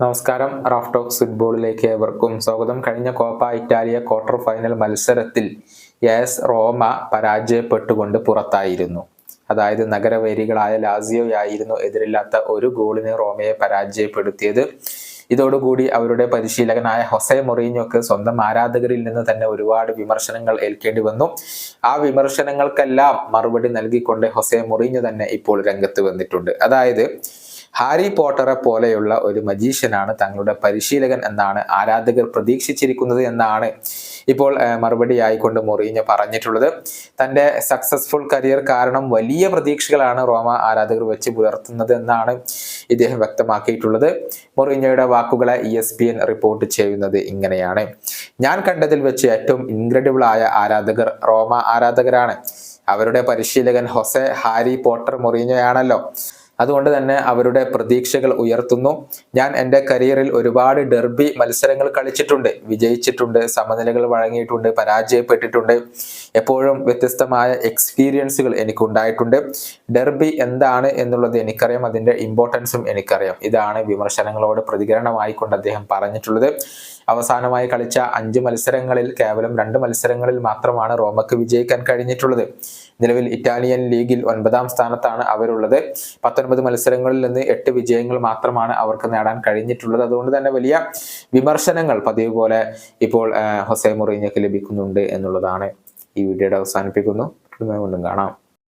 നമസ്കാരം. Raf talks ഫുട്ബോളിലേക്ക് ഏവർക്കും സ്വാഗതം. കഴിഞ്ഞ കോപ്പ ഇറ്റാലിയ ക്വാർട്ടർ ഫൈനൽ മത്സരത്തിൽ എസ് റോമ പരാജയപ്പെട്ടുകൊണ്ട് പുറത്തായിരുന്നു. അതായത് നഗരവൈരികളായ ലാസിയോയായിരുന്നു എതിരില്ലാത്ത ഒരു ഗോളിന് റോമയെ പരാജയപ്പെടുത്തിയത്. ഇതോടുകൂടി അവരുടെ പരിശീലകനായ ഹൊസെ മൊറീഞ്ഞോക്ക് സ്വന്തം ആരാധകരിൽ നിന്ന് തന്നെ ഒരുപാട് വിമർശനങ്ങൾ ഏൽക്കേണ്ടി വന്നു. ആ വിമർശനങ്ങൾക്കെല്ലാം മറുപടി നൽകിക്കൊണ്ട് ഹൊസെ മൊറീഞ്ഞോ തന്നെ ഇപ്പോൾ രംഗത്ത് വന്നിട്ടുണ്ട്. അതായത് ഹാരി പോട്ടറെ പോലെയുള്ള ഒരു മജീഷ്യനാണ് തങ്ങളുടെ പരിശീലകൻ എന്നാണ് ആരാധകർ പ്രതീക്ഷിച്ചിരിക്കുന്നത് എന്നാണ് ഇപ്പോൾ മറുപടിയായിക്കൊണ്ട് മൊറീഞ്ഞോ പറഞ്ഞിട്ടുള്ളത്. തന്റെ സക്സസ്ഫുൾ കരിയർ കാരണം വലിയ പ്രതീക്ഷകളാണ് റോമ ആരാധകർ വെച്ച് പുലർത്തുന്നത് എന്നാണ് ഇദ്ദേഹം വ്യക്തമാക്കിയിട്ടുള്ളത്. മൊറീഞ്ഞോയുടെ വാക്കുകളെ ESPN റിപ്പോർട്ട് ചെയ്യുന്നത് ഇങ്ങനെയാണ്: ഞാൻ കണ്ടതിൽ വെച്ച് ഏറ്റവും ഇൻക്രെഡിബിൾ ആയ ആരാധകർ റോമ ആരാധകരാണ്. അവരുടെ പരിശീലകൻ ഹൊസെ ഹാരി പോട്ടർ മൊറീഞ്ഞോയാണല്ലോ. അതുകൊണ്ട് തന്നെ അവരുടെ പ്രതീക്ഷകൾ ഉയർത്തുന്നു. ഞാൻ എൻ്റെ കരിയറിൽ ഒരുപാട് ഡെർബി മത്സരങ്ങൾ കളിച്ചിട്ടുണ്ട്, വിജയിച്ചിട്ടുണ്ട്, സമനിലകൾ വഴങ്ങിയിട്ടുണ്ട്, പരാജയപ്പെട്ടിട്ടുണ്ട്. എപ്പോഴും വ്യത്യസ്തമായ എക്സ്പീരിയൻസുകൾ എനിക്കുണ്ടായിട്ടുണ്ട്. ഡെർബി എന്താണ് എന്നുള്ളത് എനിക്കറിയാം, അതിൻ്റെ ഇമ്പോർട്ടൻസും എനിക്കറിയാം. ഇതാണ് വിമർശനങ്ങളോട് പ്രതികരണമായിക്കൊണ്ട് അദ്ദേഹം പറഞ്ഞിട്ടുള്ളത്. അവസാനമായി കളിച്ച 5 മത്സരങ്ങളിൽ കേവലം 2 മത്സരങ്ങളിൽ മാത്രമാണ് റോമക്ക് വിജയിക്കാൻ കഴിഞ്ഞിട്ടുള്ളത്. നിലവിൽ ഇറ്റാലിയൻ ലീഗിൽ 9ാം സ്ഥാനത്താണ് അവരുള്ളത്. 19 മത്സരങ്ങളിൽ നിന്ന് 8 വിജയങ്ങൾ മാത്രമാണ് അവർക്ക് നേടാൻ കഴിഞ്ഞിട്ടുള്ളത്. അതുകൊണ്ട് തന്നെ വലിയ വിമർശനങ്ങൾ പതിവ് പോലെ ഇപ്പോൾ ഹൊസെ മൊറീഞ്ഞോക്ക് ലഭിക്കുന്നുണ്ട് എന്നുള്ളതാണ്. ഈ വീഡിയോയുടെ അവസാനിപ്പിക്കുന്നു. വീണ്ടും കാണാം.